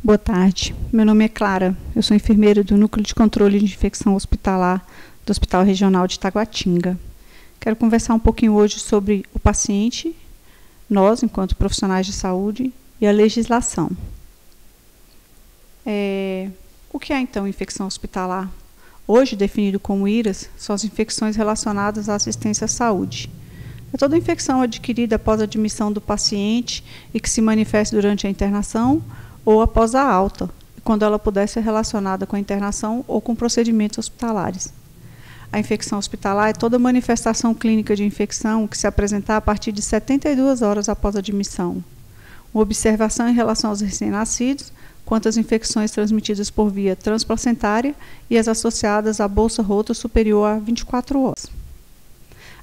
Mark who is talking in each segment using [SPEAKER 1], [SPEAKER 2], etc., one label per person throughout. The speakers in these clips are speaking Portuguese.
[SPEAKER 1] Boa tarde, meu nome é Clara, eu sou enfermeira do Núcleo de Controle de Infecção Hospitalar do Hospital Regional de Taguatinga. Quero conversar um pouquinho hoje sobre o paciente, nós, enquanto profissionais de saúde, e a legislação. O que é, então, infecção hospitalar? Hoje, definido como IRAS, são as infecções relacionadas à assistência à saúde. É toda infecção adquirida após a admissão do paciente e que se manifesta durante a internação ou após a alta, quando ela puder ser relacionada com a internação ou com procedimentos hospitalares. A infecção hospitalar é toda manifestação clínica de infecção que se apresentar a partir de 72 horas após a admissão. Uma observação em relação aos recém-nascidos, quanto às infecções transmitidas por via transplacentária e as associadas à bolsa rota superior a 24 horas.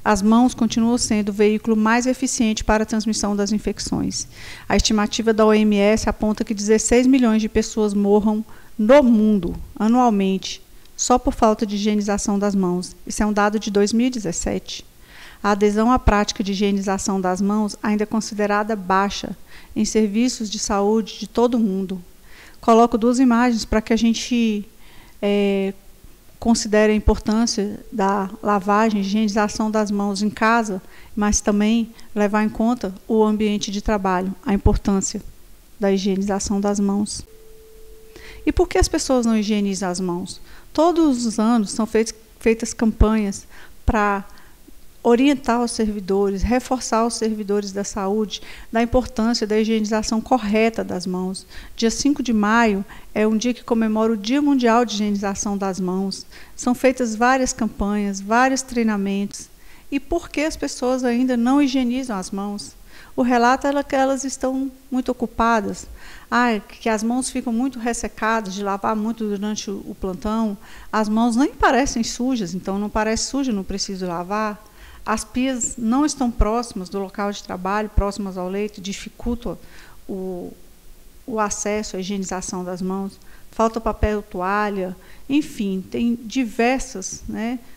[SPEAKER 1] As mãos continuam sendo o veículo mais eficiente para a transmissão das infecções. A estimativa da OMS aponta que 16 milhões de pessoas morram no mundo, anualmente, só por falta de higienização das mãos. Isso é um dado de 2017. A adesão à prática de higienização das mãos ainda é considerada baixa em serviços de saúde de todo o mundo. Coloco duas imagens para que a gente considere a importância da lavagem, higienização das mãos em casa, mas também levar em conta o ambiente de trabalho, a importância da higienização das mãos. E por que as pessoas não higienizam as mãos? Todos os anos são feitas campanhas para orientar os servidores, reforçar os servidores da saúde da importância da higienização correta das mãos. Dia 5 de maio é um dia que comemora o Dia Mundial de Higienização das Mãos. São feitas várias campanhas, vários treinamentos. E por que as pessoas ainda não higienizam as mãos? O relato é que elas estão muito ocupadas, que as mãos ficam muito ressecadas, de lavar muito durante o plantão. As mãos nem parecem sujas, então não parece suja, não preciso lavar. As pias não estão próximas do local de trabalho, próximas ao leito, dificultam o acesso à higienização das mãos. Falta papel, toalha, enfim, tem diversas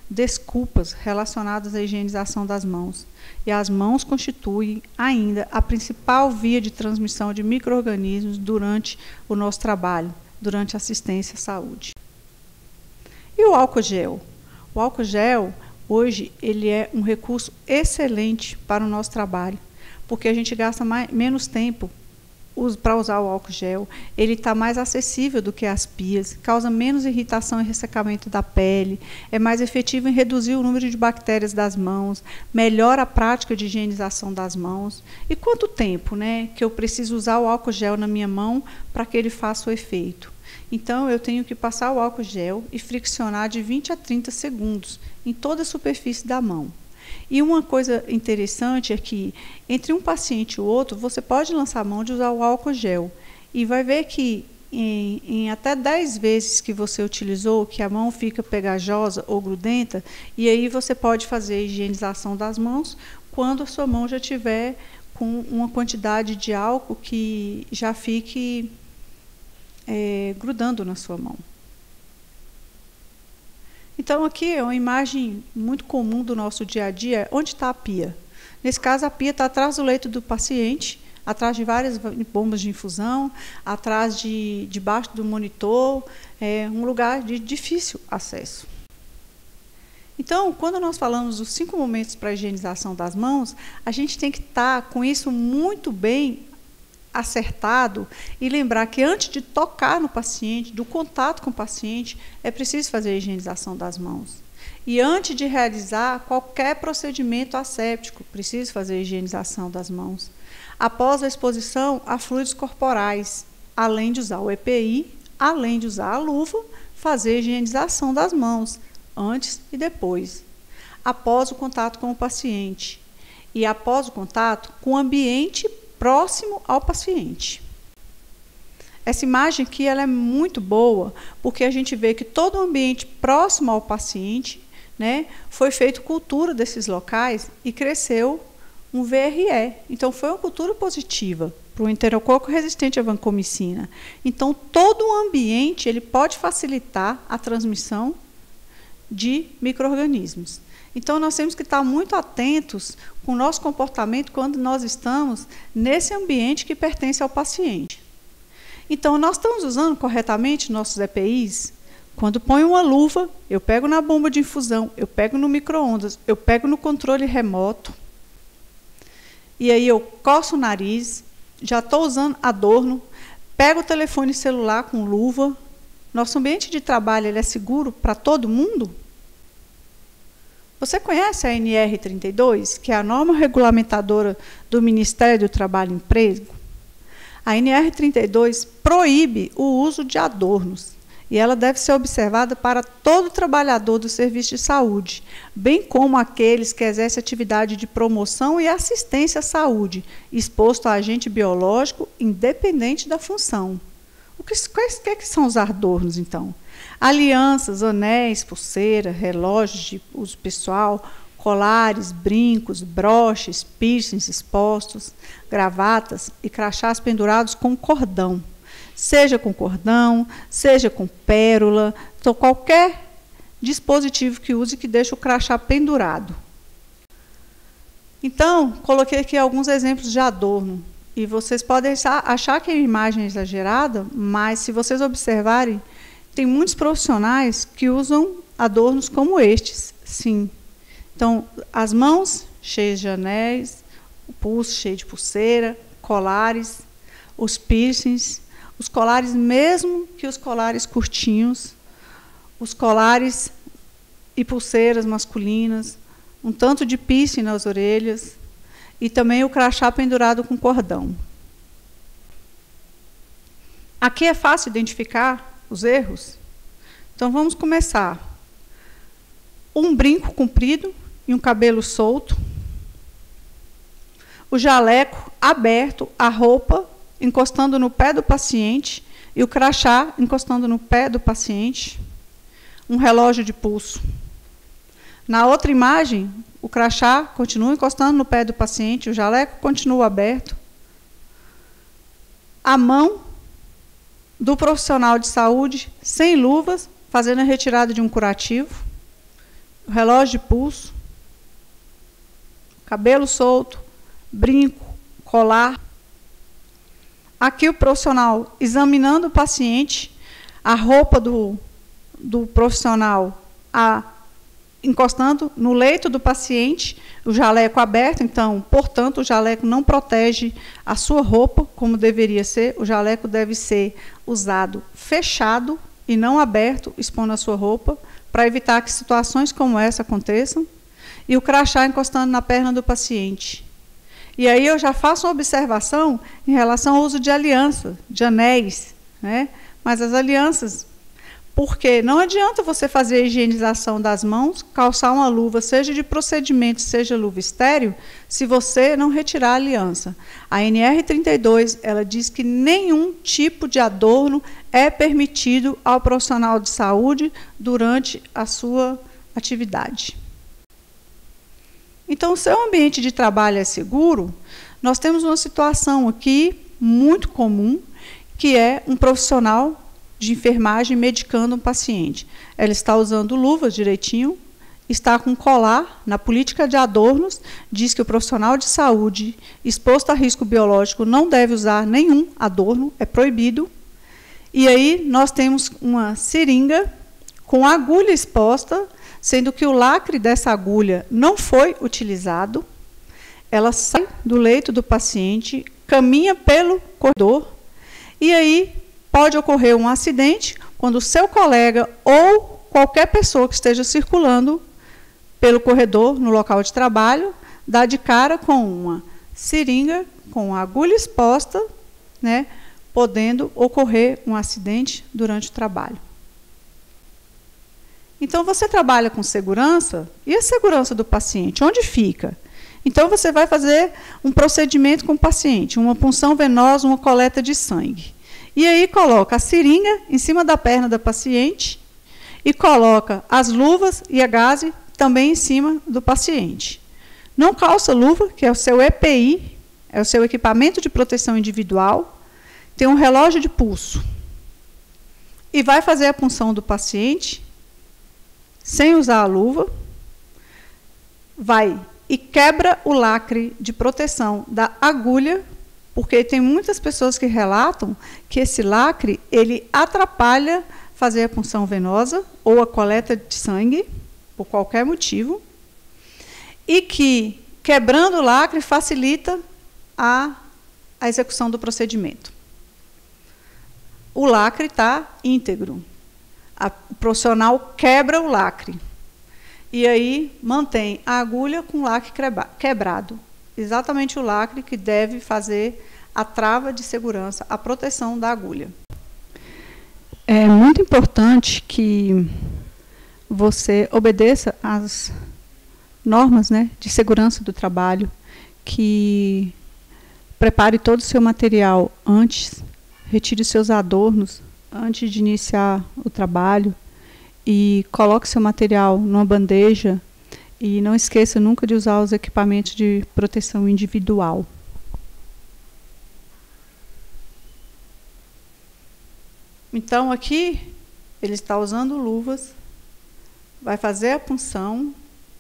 [SPEAKER 1] desculpas relacionadas à higienização das mãos. E as mãos constituem ainda a principal via de transmissão de micro-organismos durante o nosso trabalho, durante a assistência à saúde. E o álcool gel? O álcool gel, hoje, ele é um recurso excelente para o nosso trabalho, porque a gente gasta menos tempo para usar o álcool gel, ele está mais acessível do que as pias, causa menos irritação e ressecamento da pele, é mais efetivo em reduzir o número de bactérias das mãos, melhora a prática de higienização das mãos. E quanto tempo que eu preciso usar o álcool gel na minha mão para que ele faça o efeito? Então, eu tenho que passar o álcool gel e friccionar de 20 a 30 segundos em toda a superfície da mão. E uma coisa interessante é que, entre um paciente e o outro, você pode lançar a mão de usar o álcool gel. E vai ver que, em até 10 vezes que você utilizou, que a mão fica pegajosa ou grudenta, e aí você pode fazer a higienização das mãos quando a sua mão já estiver com uma quantidade de álcool que já fique grudando na sua mão. Então, aqui é uma imagem muito comum do nosso dia a dia. Onde está a pia? Nesse caso, a pia está atrás do leito do paciente, atrás de várias bombas de infusão, debaixo do monitor, um lugar de difícil acesso. Então, quando nós falamos dos 5 momentos para a higienização das mãos, a gente tem que estar com isso muito bem acertado e lembrar que antes de tocar no paciente, do contato com o paciente, é preciso fazer a higienização das mãos. E antes de realizar qualquer procedimento asséptico, preciso fazer a higienização das mãos. Após a exposição a fluidos corporais, além de usar o EPI, além de usar a luva, fazer a higienização das mãos, antes e depois. Após o contato com o paciente e após o contato com o ambiente próximo ao paciente. Essa imagem aqui ela é muito boa, porque a gente vê que todo o ambiente próximo ao paciente foi feito cultura desses locais e cresceu um VRE. Então, foi uma cultura positiva para o enterococo resistente à vancomicina. Então, todo o ambiente ele pode facilitar a transmissão de micro-organismos. Então, nós temos que estar muito atentos com o nosso comportamento quando nós estamos nesse ambiente que pertence ao paciente. Então, nós estamos usando corretamente nossos EPIs? Quando põe uma luva, eu pego na bomba de infusão, eu pego no micro-ondas, eu pego no controle remoto, e aí eu coço o nariz, já estou usando adorno, pego o telefone celular com luva. Nosso ambiente de trabalho ele é seguro para todo mundo? Você conhece a NR32, que é a norma regulamentadora do Ministério do Trabalho e Emprego? A NR32 proíbe o uso de adornos, e ela deve ser observada para todo trabalhador do serviço de saúde, bem como aqueles que exercem atividade de promoção e assistência à saúde, exposto a agente biológico, independente da função. Quais que são os adornos, então? Alianças, anéis, pulseira, relógios de uso pessoal, colares, brincos, broches, piercings expostos, gravatas e crachás pendurados com cordão. Seja com cordão, seja com pérola, então qualquer dispositivo que use que deixe o crachá pendurado. Então, coloquei aqui alguns exemplos de adorno. E vocês podem achar que a imagem é exagerada, mas se vocês observarem, tem muitos profissionais que usam adornos como estes, sim. Então, as mãos cheias de anéis, o pulso cheio de pulseira, colares, os piercings, os colares, mesmo que os colares curtinhos, os colares e pulseiras masculinas, um tanto de piercing nas orelhas e também o crachá pendurado com cordão. Aqui é fácil identificar os erros. Então, vamos começar. Um brinco comprido e um cabelo solto. O jaleco aberto, a roupa encostando no pé do paciente e o crachá encostando no pé do paciente. Um relógio de pulso. Na outra imagem, o crachá continua encostando no pé do paciente, o jaleco continua aberto. A mão do profissional de saúde, sem luvas, fazendo a retirada de um curativo. O relógio de pulso. Cabelo solto, brinco, colar. Aqui o profissional examinando o paciente, a roupa do profissional encostando no leito do paciente, o jaleco aberto, então, portanto, o jaleco não protege a sua roupa como deveria ser, o jaleco deve ser usado fechado e não aberto, expondo a sua roupa, para evitar que situações como essa aconteçam, e o crachá encostando na perna do paciente. E aí eu já faço uma observação em relação ao uso de aliança, de anéis, né? Mas as alianças, porque não adianta você fazer a higienização das mãos, calçar uma luva, seja de procedimento, seja luva estéril, se você não retirar a aliança. A NR32, ela diz que nenhum tipo de adorno é permitido ao profissional de saúde durante a sua atividade. Então, se o seu ambiente de trabalho é seguro, nós temos uma situação aqui muito comum, que é um profissional de enfermagem medicando um paciente. Ela está usando luvas direitinho, está com colar. Na política de adornos, diz que o profissional de saúde exposto a risco biológico não deve usar nenhum adorno, é proibido. E aí nós temos uma seringa com agulha exposta, sendo que o lacre dessa agulha não foi utilizado. Ela sai do leito do paciente, caminha pelo corredor, e aí pode ocorrer um acidente quando o seu colega ou qualquer pessoa que esteja circulando pelo corredor, no local de trabalho, dá de cara com uma seringa, com a agulha exposta, né, podendo ocorrer um acidente durante o trabalho. Então, você trabalha com segurança, e a segurança do paciente, onde fica? Então, você vai fazer um procedimento com o paciente, uma punção venosa, uma coleta de sangue. E aí coloca a seringa em cima da perna da paciente e coloca as luvas e a gaze também em cima do paciente. Não calça luva, que é o seu EPI, é o seu equipamento de proteção individual, tem um relógio de pulso. E vai fazer a punção do paciente sem usar a luva, vai e quebra o lacre de proteção da agulha, Porque tem muitas pessoas que relatam que esse lacre ele atrapalha fazer a punção venosa ou a coleta de sangue, por qualquer motivo, e que, quebrando o lacre, facilita a execução do procedimento. O lacre está íntegro. O profissional quebra o lacre. E aí mantém a agulha com o lacre quebrado. Exatamente o lacre que deve fazer a trava de segurança, a proteção da agulha. É muito importante que você obedeça às normas, né, de segurança do trabalho, que prepare todo o seu material antes, retire os seus adornos antes de iniciar o trabalho e coloque seu material numa bandeja e não esqueça nunca de usar os equipamentos de proteção individual. Então aqui ele está usando luvas, vai fazer a punção,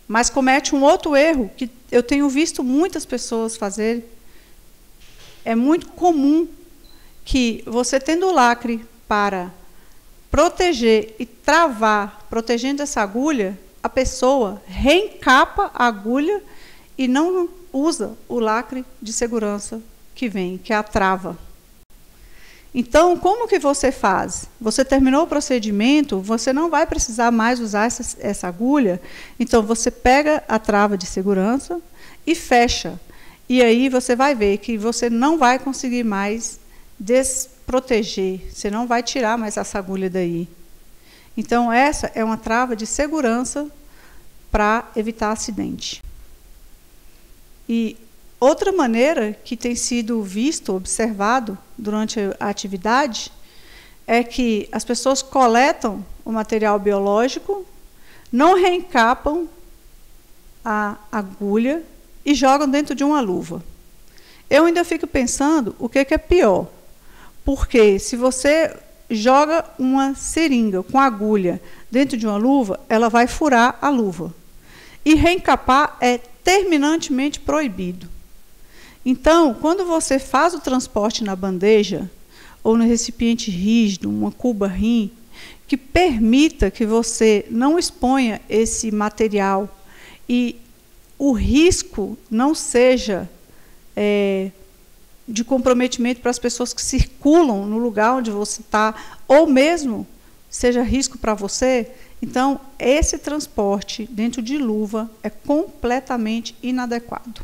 [SPEAKER 1] mas comete um outro erro que eu tenho visto muitas pessoas fazerem. É muito comum que você tendo o lacre para proteger e travar, protegendo essa agulha, a pessoa reencapa a agulha e não usa o lacre de segurança que vem, que é a trava. Então, como que você faz? Você terminou o procedimento, você não vai precisar mais usar essa agulha, então você pega a trava de segurança e fecha. E aí você vai ver que você não vai conseguir mais desproteger, você não vai tirar mais essa agulha daí. Então, essa é uma trava de segurança para evitar acidente. E outra maneira que tem sido visto, observado durante a atividade, é que as pessoas coletam o material biológico, não reencapam a agulha e jogam dentro de uma luva. Eu ainda fico pensando o que é pior, porque se você joga uma seringa com agulha dentro de uma luva, ela vai furar a luva. E reencapar é terminantemente proibido. Então, quando você faz o transporte na bandeja ou no recipiente rígido, uma cuba rim, que permita que você não exponha esse material e o risco não seja de comprometimento para as pessoas que circulam no lugar onde você está, ou mesmo seja risco para você, então esse transporte dentro de luva é completamente inadequado.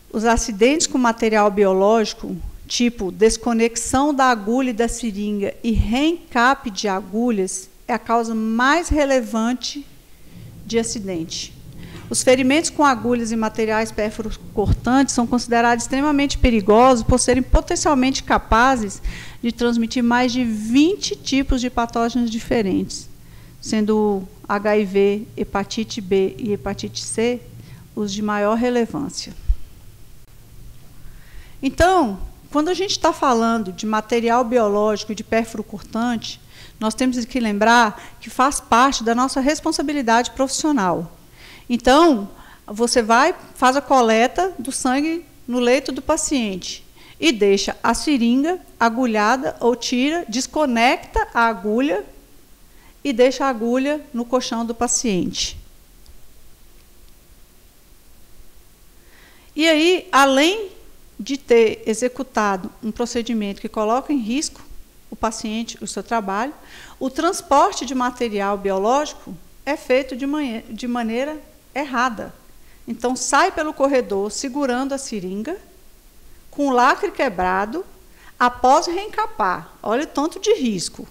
[SPEAKER 1] Os acidentes com material biológico, tipo desconexão da agulha e da seringa e reencape de agulhas, é a causa mais relevante de acidente. Os ferimentos com agulhas e materiais pérfuro-cortantes são considerados extremamente perigosos por serem potencialmente capazes de transmitir mais de 20 tipos de patógenos diferentes, sendo HIV, hepatite B e hepatite C os de maior relevância. Então, quando a gente está falando de material biológico e de pérfuro cortante, nós temos que lembrar que faz parte da nossa responsabilidade profissional. Então, você faz a coleta do sangue no leito do paciente e deixa a seringa agulhada ou tira, desconecta a agulha e deixa a agulha no colchão do paciente. E aí, além de ter executado um procedimento que coloca em risco o paciente, o seu trabalho, o transporte de material biológico é feito de maneira errada. Então, sai pelo corredor segurando a seringa, com o lacre quebrado, após reencapar. Olha o tanto de risco.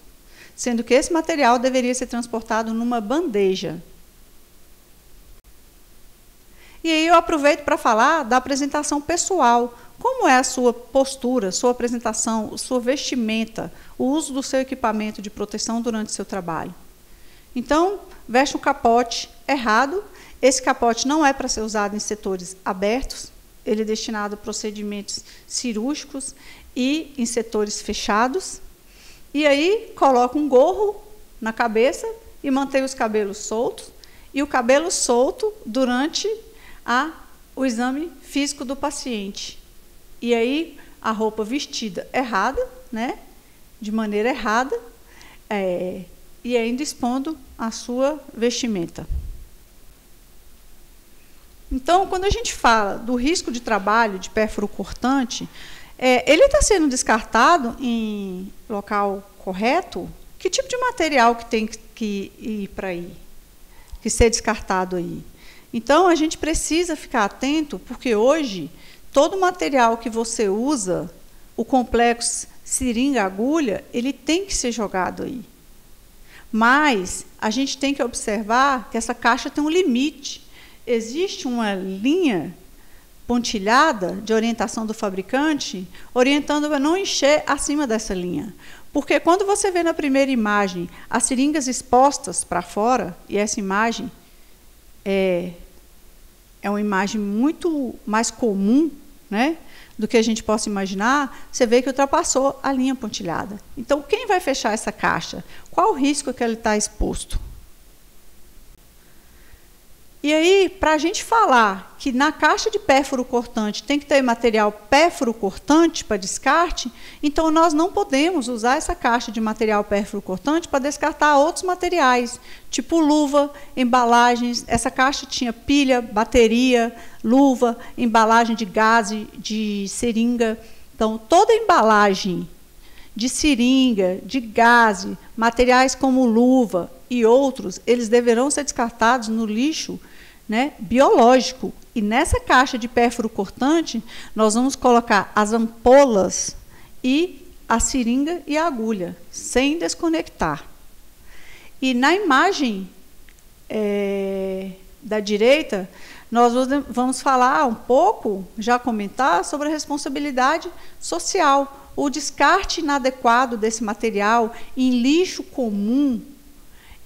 [SPEAKER 1] Sendo que esse material deveria ser transportado numa bandeja. E aí eu aproveito para falar da apresentação pessoal. Como é a sua postura, sua apresentação, sua vestimenta, o uso do seu equipamento de proteção durante o seu trabalho? Então, veste um capote errado. Esse capote não é para ser usado em setores abertos, ele é destinado a procedimentos cirúrgicos e em setores fechados. E aí, coloca um gorro na cabeça e mantém os cabelos soltos. e o cabelo solto durante o exame físico do paciente. E aí, a roupa vestida errada, né? De maneira errada, e ainda expondo a sua vestimenta. Então, quando a gente fala do risco de trabalho de pérfuro cortante, ele está sendo descartado em local correto? Que tipo de material que tem que ir para aí? Que ser descartado aí? Então, a gente precisa ficar atento, porque hoje, todo material que você usa, o complexo seringa-agulha, ele tem que ser jogado aí. Mas a gente tem que observar que essa caixa tem um limite. Existe uma linha pontilhada de orientação do fabricante, orientando para não encher acima dessa linha. Porque quando você vê na primeira imagem as seringas expostas para fora, e essa imagem é uma imagem muito mais comum, né, do que a gente possa imaginar, você vê que ultrapassou a linha pontilhada. Então, quem vai fechar essa caixa? Qual o risco que ele está exposto? E aí, para a gente falar que na caixa de pérfuro cortante tem que ter material pérfuro cortante para descarte, então nós não podemos usar essa caixa de material pérfuro cortante para descartar outros materiais, tipo luva, embalagens. Essa caixa tinha pilha, bateria, luva, embalagem de gás, de seringa. Então, toda embalagem de seringa, de gás, materiais como luva e outros, eles deverão ser descartados no lixo, né, biológico. E nessa caixa de pérfuro cortante, nós vamos colocar as ampolas e a seringa e a agulha, sem desconectar. E na imagem da direita, nós vamos falar um pouco, já comentar, sobre a responsabilidade social. O descarte inadequado desse material em lixo comum,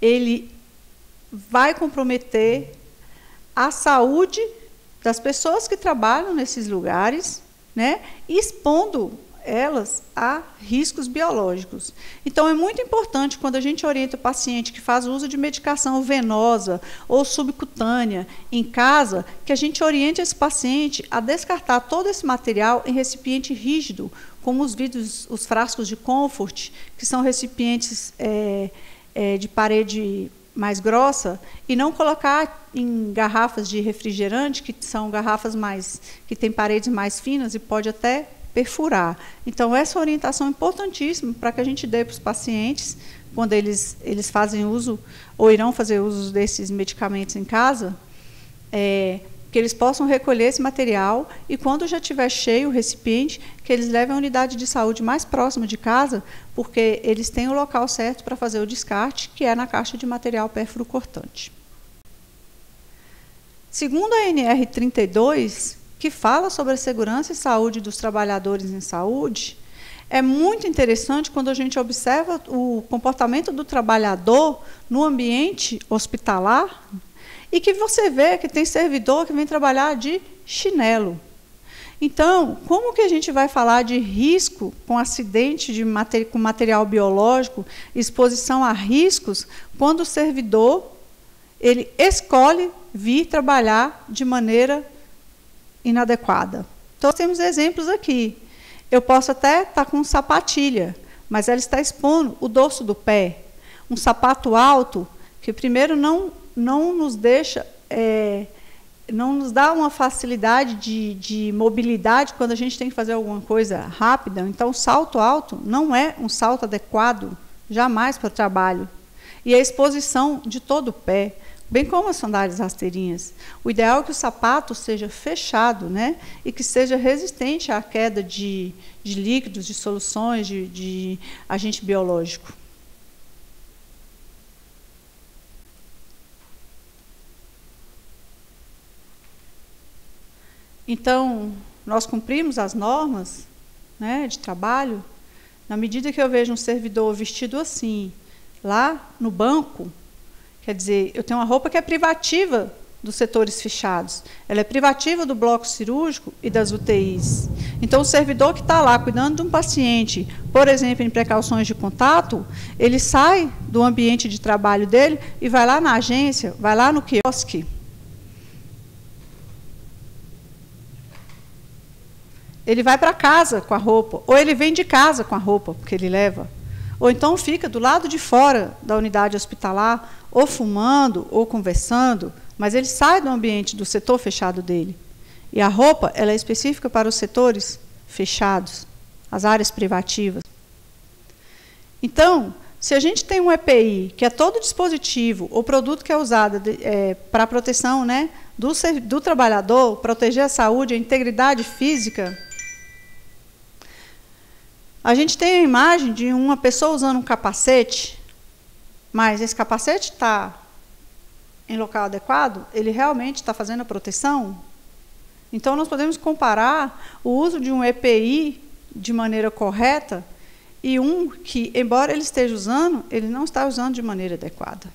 [SPEAKER 1] ele vai comprometer a saúde das pessoas que trabalham nesses lugares, né, expondo elas a riscos biológicos. Então, é muito importante, quando a gente orienta o paciente que faz uso de medicação venosa ou subcutânea em casa, que a gente oriente esse paciente a descartar todo esse material em recipiente rígido, como os vidros, os frascos de Comfort, que são recipientes de parede mais grossa, e não colocar em garrafas de refrigerante, que são garrafas que têm paredes mais finas e pode até perfurar. Então, essa orientação é importantíssima para que a gente dê para os pacientes, quando eles fazem uso, ou irão fazer uso desses medicamentos em casa, que eles possam recolher esse material e, quando já estiver cheio o recipiente, que eles levem a unidade de saúde mais próxima de casa, porque eles têm o local certo para fazer o descarte, que é na caixa de material pérfuro cortante. Segundo a NR 32, que fala sobre a segurança e saúde dos trabalhadores em saúde, é muito interessante quando a gente observa o comportamento do trabalhador no ambiente hospitalar, e que você vê que tem servidor que vem trabalhar de chinelo. Então, como que a gente vai falar de risco com acidente com material biológico, exposição a riscos, quando o servidor ele escolhe vir trabalhar de maneira inadequada? Então, temos exemplos aqui. Eu posso até estar com sapatilha, mas ela está expondo o dorso do pé. Um sapato alto, que primeiro não nos deixa, não nos dá uma facilidade de mobilidade quando a gente tem que fazer alguma coisa rápida. Então, o salto alto não é um salto adequado, jamais, para o trabalho. E a exposição de todo o pé, bem como as sandálias rasteirinhas. O ideal é que o sapato seja fechado, né, e que seja resistente à queda de líquidos, de soluções, de agente biológico. Então, nós cumprimos as normas, né, de trabalho. Na medida que eu vejo um servidor vestido assim, lá no banco, quer dizer, eu tenho uma roupa que é privativa dos setores fechados, ela é privativa do bloco cirúrgico e das UTIs. Então, o servidor que está lá cuidando de um paciente, por exemplo, em precauções de contato, ele sai do ambiente de trabalho dele e vai lá na agência, vai lá no quiosque. Ele vai para casa com a roupa, ou ele vem de casa com a roupa que ele leva, ou então fica do lado de fora da unidade hospitalar, ou fumando, ou conversando, mas ele sai do ambiente do setor fechado dele. E a roupa ela é específica para os setores fechados, as áreas privativas. Então, se a gente tem um EPI, que é todo dispositivo ou produto que é usado para a proteção, né, do trabalhador, proteger a saúde, a integridade física, a gente tem a imagem de uma pessoa usando um capacete, mas esse capacete está em local adequado? Ele realmente está fazendo a proteção? Então, nós podemos comparar o uso de um EPI de maneira correta e um que, embora ele esteja usando, ele não está usando de maneira adequada.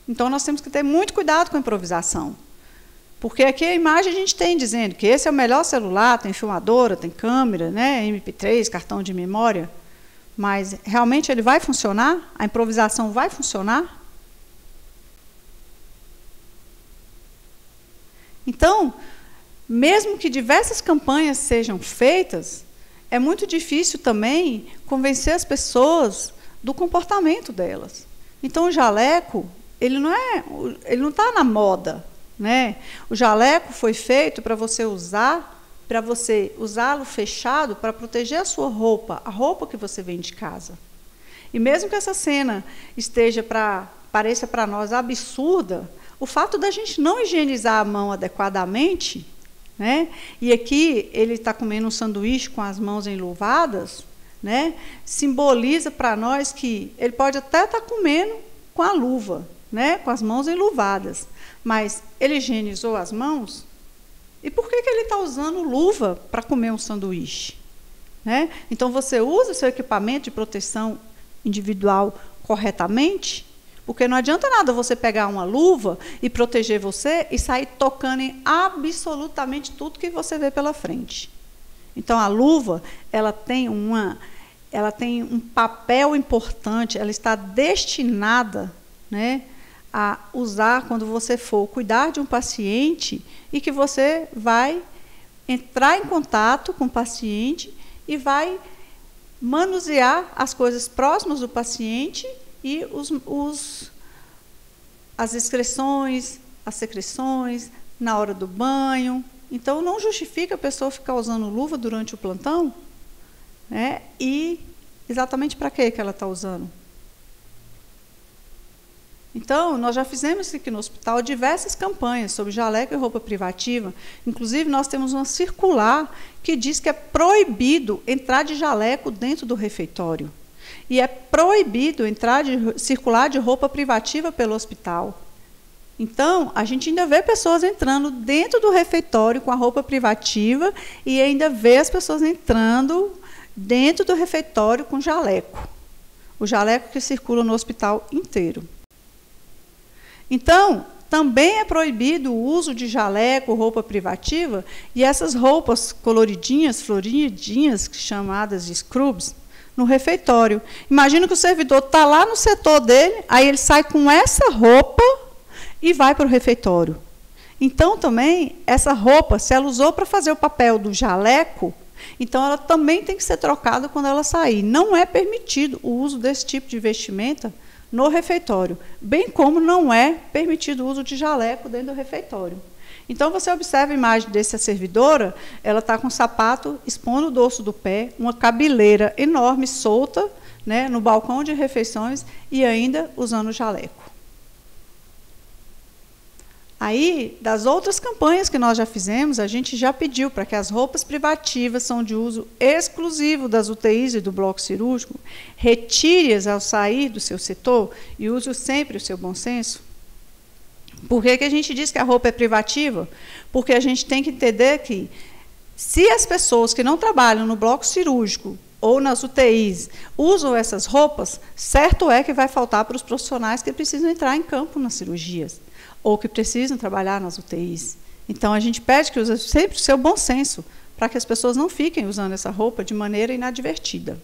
[SPEAKER 1] Então, nós temos que ter muito cuidado com a improvisação. Porque aqui a imagem a gente tem dizendo que esse é o melhor celular, tem filmadora, tem câmera, né, MP3, cartão de memória, mas realmente ele vai funcionar? A improvisação vai funcionar? Então, mesmo que diversas campanhas sejam feitas, é muito difícil também convencer as pessoas do comportamento delas. Então, o jaleco, ele não está na moda, né? O jaleco foi feito para você usá-lo fechado para proteger a sua roupa, a roupa que você vem de casa. E mesmo que essa cena pareça para nós absurda, o fato da gente não higienizar a mão adequadamente, né? E aqui ele está comendo um sanduíche com as mãos enluvadas, né? Simboliza para nós que ele pode até estar comendo com a luva, né? Com as mãos enluvadas, mas ele higienizou as mãos? E por que ele está usando luva para comer um sanduíche? Né? Então, você usa seu equipamento de proteção individual corretamente? Porque não adianta nada você pegar uma luva e proteger você e sair tocando em absolutamente tudo que você vê pela frente. Então, a luva ela tem um papel importante, ela está destinada, né, a usar quando você for cuidar de um paciente e que você vai entrar em contato com o paciente e vai manusear as coisas próximas do paciente e as excreções, as secreções, na hora do banho. Então, não justifica a pessoa ficar usando luva durante o plantão, né? E exatamente para que ela está usando? Então, nós já fizemos aqui no hospital diversas campanhas sobre jaleco e roupa privativa. Inclusive, nós temos uma circular que diz que é proibido entrar de jaleco dentro do refeitório. E é proibido circular de roupa privativa pelo hospital. Então, a gente ainda vê pessoas entrando dentro do refeitório com a roupa privativa e ainda vê as pessoas entrando dentro do refeitório com jaleco. O jaleco que circula no hospital inteiro. Então, também é proibido o uso de jaleco, roupa privativa, e essas roupas coloridinhas, floridinhas, chamadas de scrubs, no refeitório. Imagina que o servidor está lá no setor dele, aí ele sai com essa roupa e vai para o refeitório. Então, também, essa roupa, se ela usou para fazer o papel do jaleco, então ela também tem que ser trocada quando ela sair. Não é permitido o uso desse tipo de vestimenta no refeitório, bem como não é permitido o uso de jaleco dentro do refeitório. Então, você observa a imagem dessa servidora, ela está com um sapato expondo o dorso do pé, uma cabeleira enorme, solta, né, no balcão de refeições e ainda usando jaleco. Aí, das outras campanhas que nós já fizemos, a gente já pediu para que as roupas privativas são de uso exclusivo das UTIs e do bloco cirúrgico, retire-as ao sair do seu setor e use sempre o seu bom senso. Por que a gente diz que a roupa é privativa? Porque a gente tem que entender que, se as pessoas que não trabalham no bloco cirúrgico ou nas UTIs usam essas roupas, certo é que vai faltar para os profissionais que precisam entrar em campo nas cirurgias. ou que precisam trabalhar nas UTIs. Então, a gente pede que use sempre o seu bom senso, para que as pessoas não fiquem usando essa roupa de maneira inadvertida.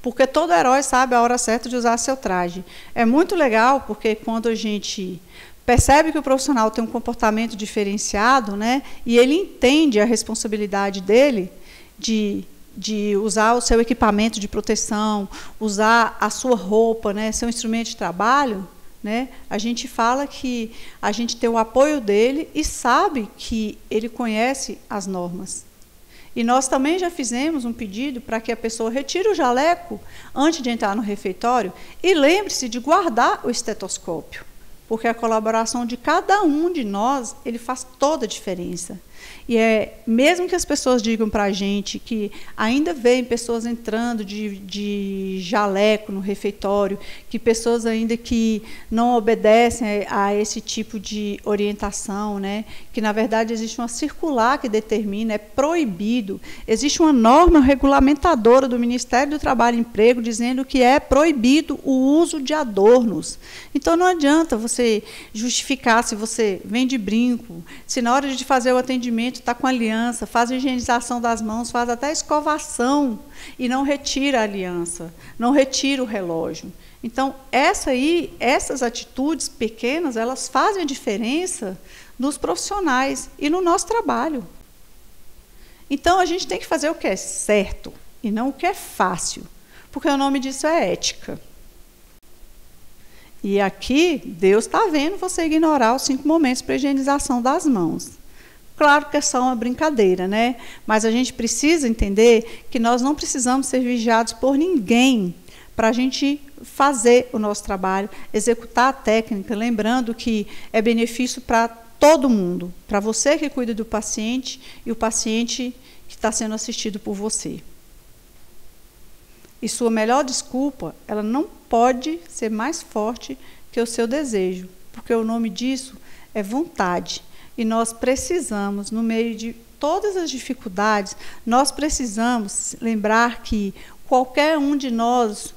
[SPEAKER 1] Porque todo herói sabe a hora certa de usar seu traje. É muito legal, porque quando a gente percebe que o profissional tem um comportamento diferenciado, né, e ele entende a responsabilidade dele de usar o seu equipamento de proteção, usar a sua roupa, né, seu instrumento de trabalho, né, a gente fala que a gente tem o apoio dele e sabe que ele conhece as normas. E nós também já fizemos um pedido para que a pessoa retire o jaleco antes de entrar no refeitório e lembre-se de guardar o estetoscópio, porque a colaboração de cada um de nós, ele faz toda a diferença. E mesmo que as pessoas digam para a gente que ainda veem pessoas entrando de jaleco no refeitório, que pessoas ainda que não obedecem a esse tipo de orientação, né? Que, na verdade, existe uma circular que determina, é proibido. Existe uma norma regulamentadora do Ministério do Trabalho e Emprego dizendo que é proibido o uso de adornos. Então, não adianta você justificar se você vem de brinco, se na hora de fazer o atendimento está com aliança, faz a higienização das mãos, faz até a escovação e não retira a aliança, não retira o relógio. Então, essas atitudes pequenas, elas fazem a diferença nos profissionais e no nosso trabalho. Então, a gente tem que fazer o que é certo e não o que é fácil, porque o nome disso é ética. E aqui, Deus está vendo você ignorar os 5 momentos para a higienização das mãos. Claro que é só uma brincadeira, né? Mas a gente precisa entender que nós não precisamos ser vigiados por ninguém para a gente fazer o nosso trabalho, executar a técnica, lembrando que é benefício para todo mundo, para você que cuida do paciente e o paciente que está sendo assistido por você. E sua melhor desculpa, ela não pode ser mais forte que o seu desejo, porque o nome disso é vontade. E nós precisamos, no meio de todas as dificuldades, nós precisamos lembrar que qualquer um de nós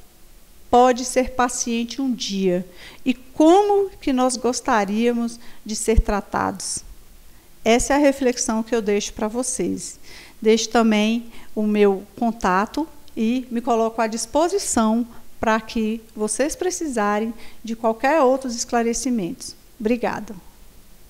[SPEAKER 1] pode ser paciente um dia. E como que nós gostaríamos de ser tratados? Essa é a reflexão que eu deixo para vocês. Deixo também o meu contato e me coloco à disposição para que vocês precisarem de qualquer outros esclarecimentos. Obrigada.